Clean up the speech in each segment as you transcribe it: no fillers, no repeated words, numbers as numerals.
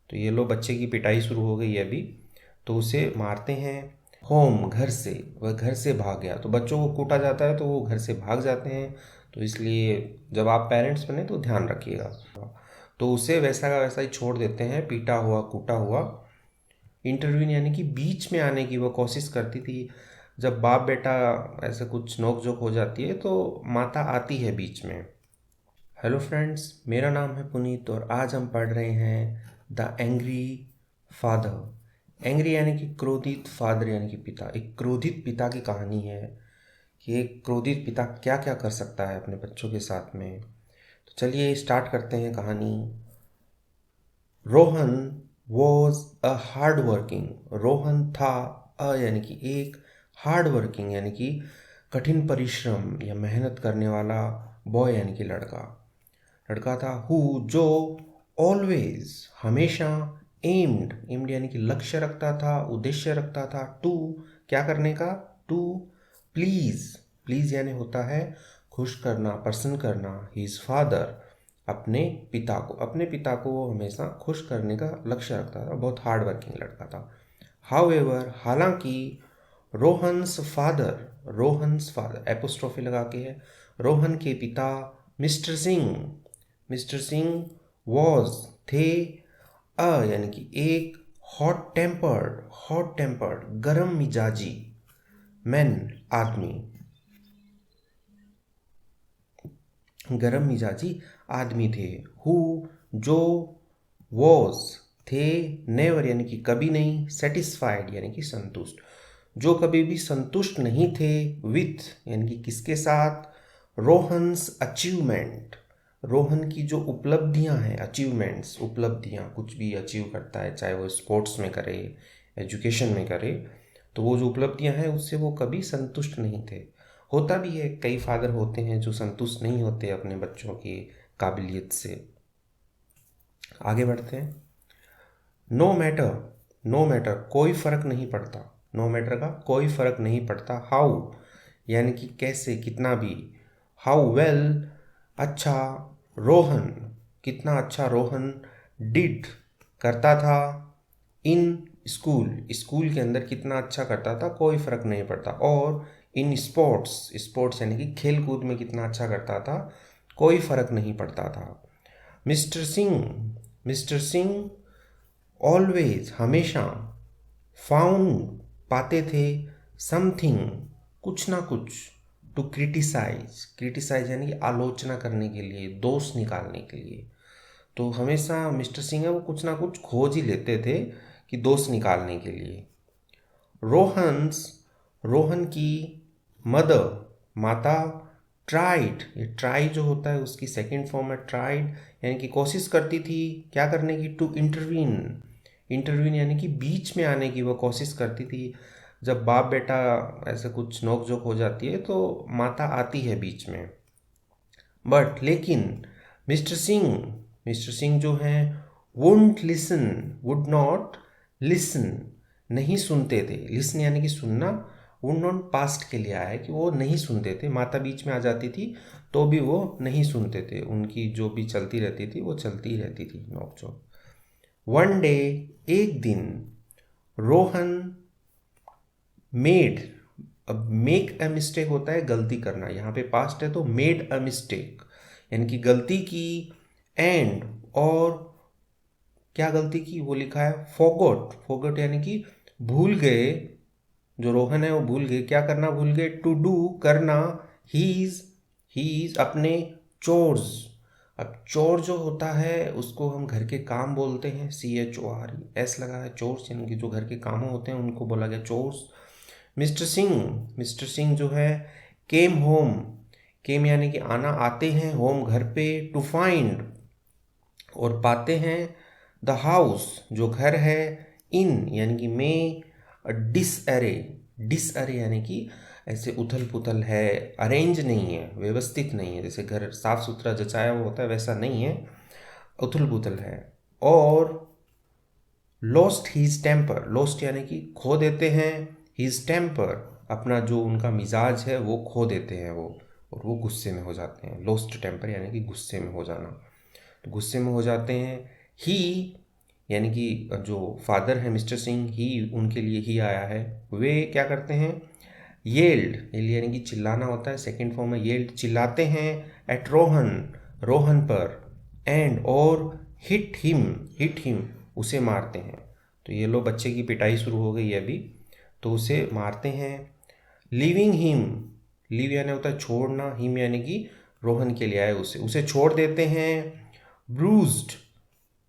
तो ये लो बच्चे की पिटाई शुरू हो गई है अभी। तो उसे मारते हैं। होम घर से, वह घर से भाग गया। तो बच्चों को कूटा जाता है तो वो घर से भाग जाते हैं। तो इसलिए जब आप पेरेंट्स बने तो ध्यान रखिएगा। तो उसे वैसा का वैसा ही छोड़ देते हैं, पीटा हुआ कूटा हुआ। इंटरव्यून यानी कि बीच में आने की वो कोशिश करती थी। जब बाप बेटा ऐसे कुछ नोक झोंक हो जाती है तो माता आती है बीच में। हेलो फ्रेंड्स, मेरा नाम है पुनीत और आज हम पढ़ रहे हैं द एंग्री फादर। एंग्री यानी कि क्रोधित, फादर यानी कि पिता। एक क्रोधित पिता की कहानी है कि एक क्रोधित पिता क्या क्या कर सकता है अपने बच्चों के साथ में। तो चलिए स्टार्ट करते हैं कहानी। Rohan was a hard working. Rohan था, यानी कि एक, हार्ड वर्किंग यानी कि कठिन परिश्रम या मेहनत करने वाला, बॉय यानी कि लड़का। लड़का था हु जो ऑलवेज हमेशा, एम्ड यानी कि लक्ष्य रखता था, उद्देश्य रखता था, टू क्या करने का, टू प्लीज। प्लीज यानी होता है खुश करना, प्रसन्न करना। हिज फादर अपने पिता को वो हमेशा खुश करने का लक्ष्य रखता था। बहुत हार्ड वर्किंग लड़का था। हाउएवर हालांकि, रोहन्स फादर एपोस्ट्रोफी लगा के है, रोहन के पिता मिस्टर सिंह वॉज थे, यानी कि एक, हॉट टेम्पर्ड गरम मिजाजी, मैन आदमी, गरम मिजाजी आदमी थे। हु जो, वॉज थे, नेवर यानी कि कभी नहीं, सेटिस्फाइड यानी कि संतुष्ट, जो कभी भी संतुष्ट नहीं थे, विथ यानी कि किसके साथ, रोहन्स अचीवमेंट, रोहन की जो उपलब्धियां हैं, अचीवमेंट्स उपलब्धियां, कुछ भी अचीव करता है चाहे वो स्पोर्ट्स में करे, एजुकेशन में करे, तो वो जो उपलब्धियां हैं उससे वो कभी संतुष्ट नहीं थे। होता भी है, कई फादर होते हैं जो संतुष्ट नहीं होते अपने बच्चों की काबिलियत से। आगे बढ़ते हैं। नो मैटर कोई फर्क नहीं पड़ता, नो मैटर का कोई फर्क नहीं पड़ता। हाउ यानी कि कैसे, कितना भी। हाउ वेल अच्छा, रोहन कितना अच्छा रोहन, डिड करता था, इन स्कूल के अंदर कितना अच्छा करता था, कोई फर्क नहीं पड़ता। और इन स्पोर्ट्स यानी कि खेल कूद में कितना अच्छा करता था, कोई फर्क नहीं पड़ता था। मिस्टर सिंह ऑलवेज हमेशा, फाउंड पाते थे, समथिंग कुछ ना कुछ, टू क्रिटिसाइज यानी कि आलोचना करने के लिए, दोष निकालने के लिए। तो हमेशा मिस्टर सिंह है वो कुछ ना कुछ खोज ही लेते थे कि दोष निकालने के लिए। रोहन की मदर माता, ट्राइड, ये ट्राई जो होता है उसकी सेकंड फॉर्म है ट्राइड, यानी कि कोशिश करती थी क्या करने की, टू इंटरवीन यानी कि बीच में आने की वो कोशिश करती थी। जब बाप बेटा ऐसे कुछ नोक झोंक हो जाती है तो माता आती है बीच में। बट लेकिन मिस्टर सिंह जो हैं वुड नॉट लिसन, नहीं सुनते थे। लिसन यानी कि सुनना, वुड नॉट पास्ट के लिए आया है कि वो नहीं सुनते थे। माता बीच में आ जाती थी तो भी वो नहीं सुनते थे, उनकी जो भी चलती रहती थी वो चलती रहती थी नोकझोंक। वन डे एक दिन, रोहन मेड, अब मेक अ मिस्टेक होता है गलती करना, यहाँ पे पास्ट है तो मेड अ मिस्टेक यानी कि गलती की, एंड और क्या गलती की वो लिखा है, फोगोट यानी कि भूल गए। जो रोहन है वो भूल गए, क्या करना भूल गए, टू डू करना, ही इज अपने चोर्स। अब चोर जो होता है उसको हम घर के काम बोलते हैं, CHORS लगा है, चोर्स यानी कि जो घर के काम होते हैं उनको बोला गया चोर्स। मिस्टर सिंह जो है केम यानी कि आना, आते हैं, होम घर पे, टू फाइंड और पाते हैं, द हाउस जो घर है, इन यानी कि में, डिसअरे यानी कि ऐसे उथल पुथल है, अरेंज नहीं है, व्यवस्थित नहीं है, जैसे घर साफ सुथरा जचाया हुआ होता है वैसा नहीं है, उथल पुथल है। और लॉस्ट हीज टेम्पर, लॉस्ट यानी कि खो देते हैं, हीज टेम्पर अपना जो उनका मिजाज है वो खो देते हैं वो, और वो गुस्से में हो जाते हैं। लॉस्ट टेम्पर यानी कि गुस्से में हो जाना, तो गुस्से में हो जाते हैं। ही यानी कि जो फादर है मिस्टर सिंह ही उनके लिए ही आया है, वे क्या करते हैं, येल्ड यानी कि चिल्लाना होता है, सेकंड फॉर्म है येल्ड, चिल्लाते हैं एट रोहन, रोहन पर, एंड और हिट हिम उसे मारते हैं। तो ये लो बच्चे की पिटाई शुरू हो गई है अभी, तो उसे मारते हैं। लिविंग हिम, लिव यानी होता है छोड़ना, हिम यानी कि रोहन के लिए आए उसे छोड़ देते हैं। ब्रूज्ड,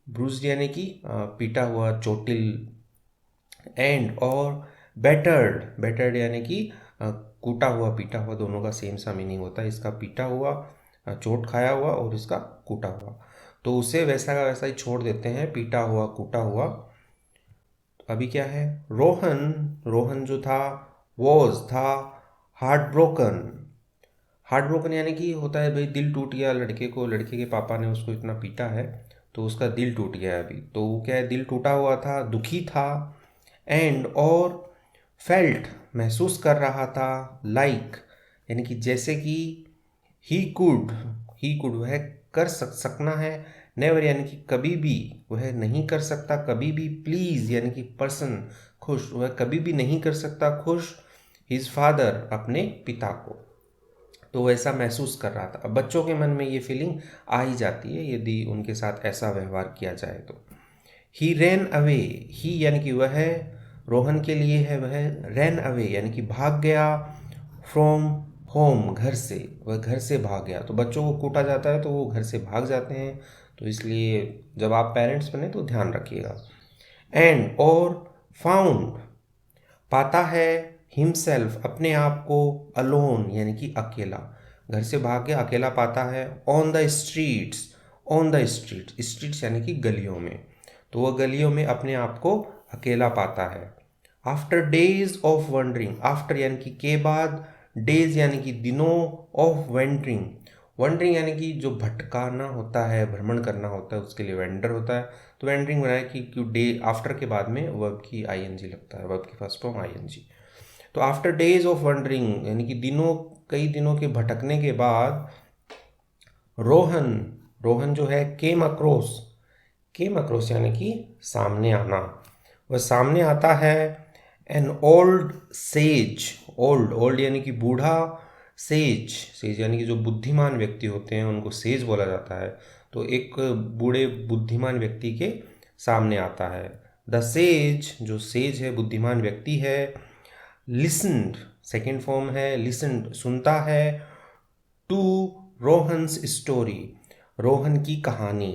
ब्रूज्ड यानी कि पीटा हुआ, चोटिल, एंड और बैटर्ड, बैटर्ड यानी कि कूटा हुआ पीटा हुआ, दोनों का सेम सा मीनिंग होता है, इसका पीटा हुआ, चोट खाया हुआ, और इसका कूटा हुआ। तो उसे वैसा का वैसा ही छोड़ देते हैं, पीटा हुआ कूटा हुआ। अभी क्या है, रोहन, रोहन जो था वॉज था हार्ट ब्रोकन, हार्ट ब्रोकन यानी कि होता है भाई दिल टूट गया लड़के को, लड़के के पापा ने उसको इतना पीटा है तो उसका दिल टूट गया है अभी, तो वो क्या है, दिल टूटा हुआ था, दुखी था, एंड और फेल्ट महसूस कर रहा था, लाइक यानी कि जैसे कि ही कुड, ही कुड वह कर सकना है, नेवर यानी कि कभी भी वह नहीं कर सकता, कभी भी, प्लीज यानी कि पर्सन खुश, वह कभी भी नहीं कर सकता खुश, हिज फादर अपने पिता को, तो वैसा महसूस कर रहा था। अब बच्चों के मन में ये फीलिंग आ ही जाती है यदि उनके साथ ऐसा व्यवहार किया जाए तो। ही रैन अवे, ही यानी कि वह, रोहन के लिए है वह, रैन अवे यानी कि भाग गया, फ्रॉम होम घर से, वह घर से भाग गया। तो बच्चों को कूटा जाता है तो वो घर से भाग जाते हैं, तो इसलिए जब आप पेरेंट्स बने तो ध्यान रखिएगा। एंड और फाउंड पाता है, हिमसेल्फ अपने आप को, अलोन यानी कि अकेला, घर से भाग के अकेला पाता है, on the streets, on the street, streets यानी कि गलियों में, तो वह गलियों में अपने आप को अकेला पाता है। After days of wondering, after यानी कि के बाद, डेज यानी कि दिनों, ऑफ वेंडरिंग, वंडरिंग यानी कि जो भटकाना होता है, भ्रमण करना होता है, उसके लिए वेंडर होता है, तो वेंडरिंग बनाया कि डे आफ्टर के बाद में वर्ब की आईएनजी लगता है, वर्ब की फर्स्ट फॉर्म आईएनजी। तो आफ्टर डेज ऑफ वंडरिंग यानी कि दिनों, कई दिनों के भटकने के बाद, रोहन, रोहन जो है, केम अक्रॉस, केम अक्रॉस यानी कि सामने आना, वह सामने आता है, an old says, old, old यानी कि बूढ़ा, सेज, सेज यानी कि जो बुद्धिमान व्यक्ति होते हैं उनको सेज बोला जाता है, तो एक बूढ़े बुद्धिमान व्यक्ति के सामने आता है। द सेज, जो सेज है बुद्धिमान व्यक्ति है, लिसन्ड, सेकेंड फॉर्म है लिसन्ड, सुनता है, टू रोहन्स स्टोरी, रोहन की कहानी,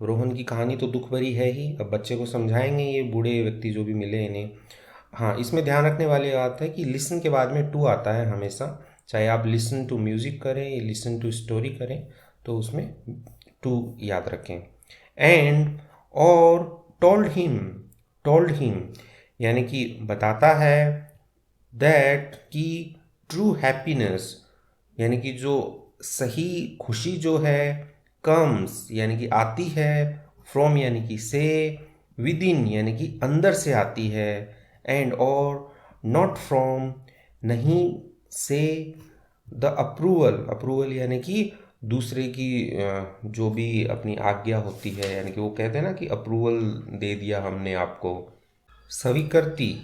रोहन की कहानी तो दुख भरी है ही, अब बच्चे को समझाएंगे ये बूढ़े व्यक्ति जो भी मिले इन्हें। हाँ, इसमें ध्यान रखने वाली बात है कि लिसन के बाद में टू आता है हमेशा, चाहे आप लिसन टू म्यूजिक करें या लिसन टू स्टोरी करें तो उसमें टू याद रखें। एंड और टोल्ड हिम यानी कि बताता है, दैट कि ट्रू हैप्पीनेस यानी कि जो सही खुशी जो है, कम्स यानी कि आती है, फ्रॉम यानी कि से, विद इन यानी कि अंदर से आती है, एंड और नॉट फ्रॉम नहीं से, द अप्रूवल, अप्रूवल यानी कि दूसरे की जो भी अपनी आज्ञा होती है, यानी कि वो कहते हैं ना कि अप्रूवल दे दिया हमने आपको, स्वीकृति,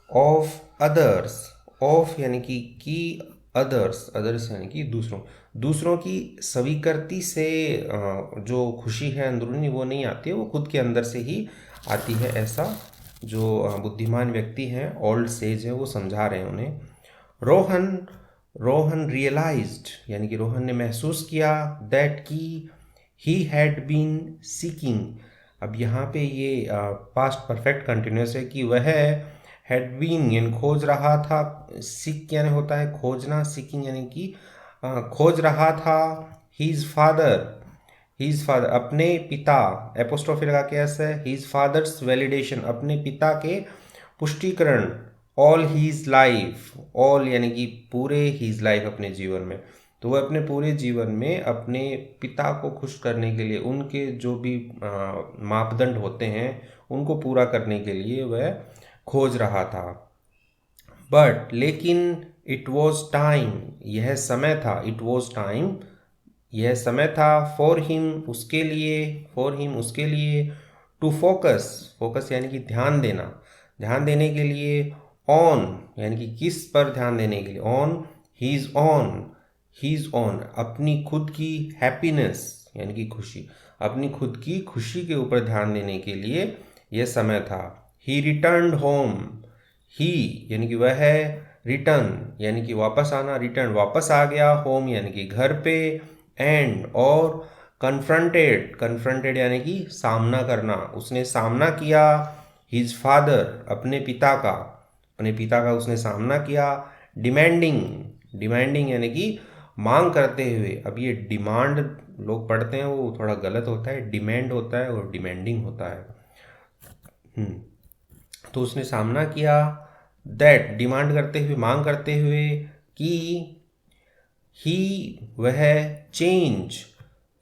ऑफ अदर्स, ऑफ यानी कि अदर्स, अदर्स यानी कि दूसरों, दूसरों की स्वीकृति से जो खुशी है अंदरूनी वो नहीं आती है, वो खुद के अंदर से ही आती है, ऐसा जो बुद्धिमान व्यक्ति हैं, ओल्ड सेज है, वो समझा रहे हैं उन्हें। रोहन, रोहन रियलाइज्ड यानी कि रोहन ने महसूस किया, दैट की ही हैड बीन सीकिंग, अब यहाँ पे ये पास्ट परफेक्ट कंटिन्यूस है कि वह हैड बीन यानी खोज रहा था, सीक यानी होता है खोजना, सीकिंग यानी कि खोज रहा था, हीज फादर अपने पिता, एपोस्ट्रोफी लगा के ऐसा है, हीज फादर्स वैलिडेशन अपने पिता के पुष्टिकरण, ऑल हीज लाइफ, ऑल यानी कि पूरे हीज लाइफ अपने जीवन में, तो वह अपने पूरे जीवन में अपने पिता को खुश करने के लिए उनके जो भी मापदंड होते हैं उनको पूरा करने के लिए वह खोज रहा था। बट लेकिन, इट वॉज टाइम यह समय था, इट वॉज टाइम यह समय था, फॉर हिम उसके लिए, फॉर हिम उसके लिए, टू फोकस, फोकस यानी कि ध्यान देना, ध्यान देने के लिए ऑन यानी कि किस पर ध्यान देने के लिए, on he is on, he is on अपनी खुद की हैप्पीनेस यानी कि खुशी, अपनी खुद की खुशी के ऊपर ध्यान देने के लिए यह समय था। ही रिटर्न्ड होम, ही यानी कि वह है, रिटर्न यानी कि वापस आना, रिटर्न वापस आ गया, होम यानी कि घर पे, एंड और कन्फ्रंटेड, कन्फ्रंटेड यानी कि सामना करना, उसने सामना किया हिज फादर अपने पिता का, अपने पिता का उसने सामना किया। डिमांडिंग, डिमांडिंग यानी कि मांग करते हुए, अब ये डिमांड लोग पढ़ते हैं वो थोड़ा गलत होता है, डिमांड होता है और डिमांडिंग होता है। तो उसने सामना किया, दैट डिमांड करते हुए, मांग करते हुए कि ही वह चेंज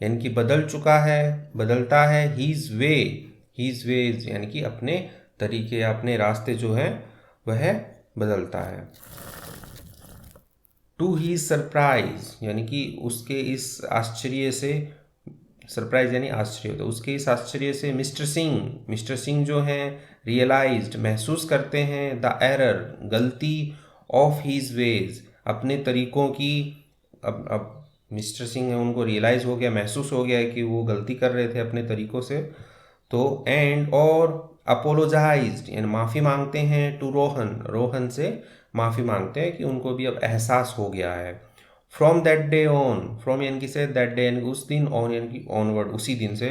यानी कि बदल चुका है, बदलता है, हीज वे, हीज वेज यानी कि अपने तरीके, अपने रास्ते जो हैं वह बदलता है। टू ही सरप्राइज यानी कि उसके इस आश्चर्य से, सरप्राइज यानी आश्चर्य, तो उसके इस आश्चर्य से मिस्टर सिंह, मिस्टर सिंह जो हैं रियलाइज्ड महसूस करते हैं, द एरर गलती, ऑफ हीज वेज अपने तरीकों की। अब मिस्टर सिंह है उनको रियलाइज हो गया, महसूस हो गया है कि वो गलती कर रहे थे अपने तरीकों से। तो एंड और अपोलोजाइज्ड यानी माफ़ी मांगते हैं, टू रोहन, रोहन से माफ़ी मांगते हैं कि उनको भी अब एहसास हो गया है। From that day on, from यानी कि से, दैट डे यानी कि उस दिन, ऑन यानी कि ऑनवर्ड उसी दिन से,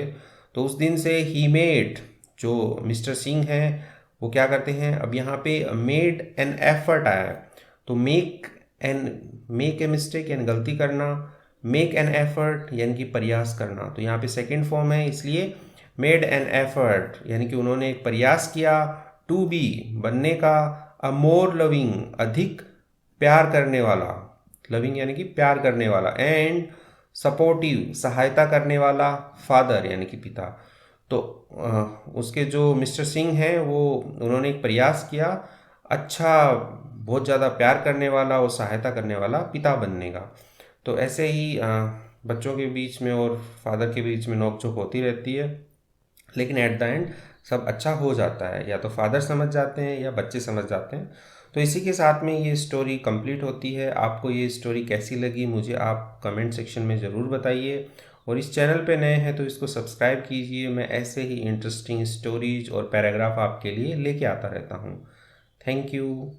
तो उस दिन से ही मेड, जो मिस्टर सिंह हैं वो क्या करते हैं, अब यहाँ पे मेड एन एफर्ट आया है, तो मेक ए मिस्टेक यानी गलती करना, मेक एन एफर्ट यानी कि प्रयास करना, तो यहाँ पे सेकेंड फॉर्म है इसलिए मेड एन एफर्ट यानी कि उन्होंने एक प्रयास किया, टू बी बनने का, अ मोर लविंग अधिक प्यार करने वाला, लविंग यानी कि प्यार करने वाला, एंड सपोर्टिव सहायता करने वाला, फादर यानी कि पिता। तो उसके जो मिस्टर सिंह हैं वो, उन्होंने एक प्रयास किया अच्छा, बहुत ज़्यादा प्यार करने वाला और सहायता करने वाला पिता बनने का। तो ऐसे ही बच्चों के बीच में और फादर के बीच में नोकझोंक होती रहती है, लेकिन एट द एंड सब अच्छा हो जाता है, या तो फादर समझ जाते हैं या बच्चे समझ जाते हैं। तो इसी के साथ में ये स्टोरी कंप्लीट होती है। आपको ये स्टोरी कैसी लगी मुझे आप कमेंट सेक्शन में ज़रूर बताइए, और इस चैनल पे नए हैं तो इसको सब्सक्राइब कीजिए। मैं ऐसे ही इंटरेस्टिंग स्टोरीज और पैराग्राफ आपके लिए लेके आता रहता हूँ। Thank you.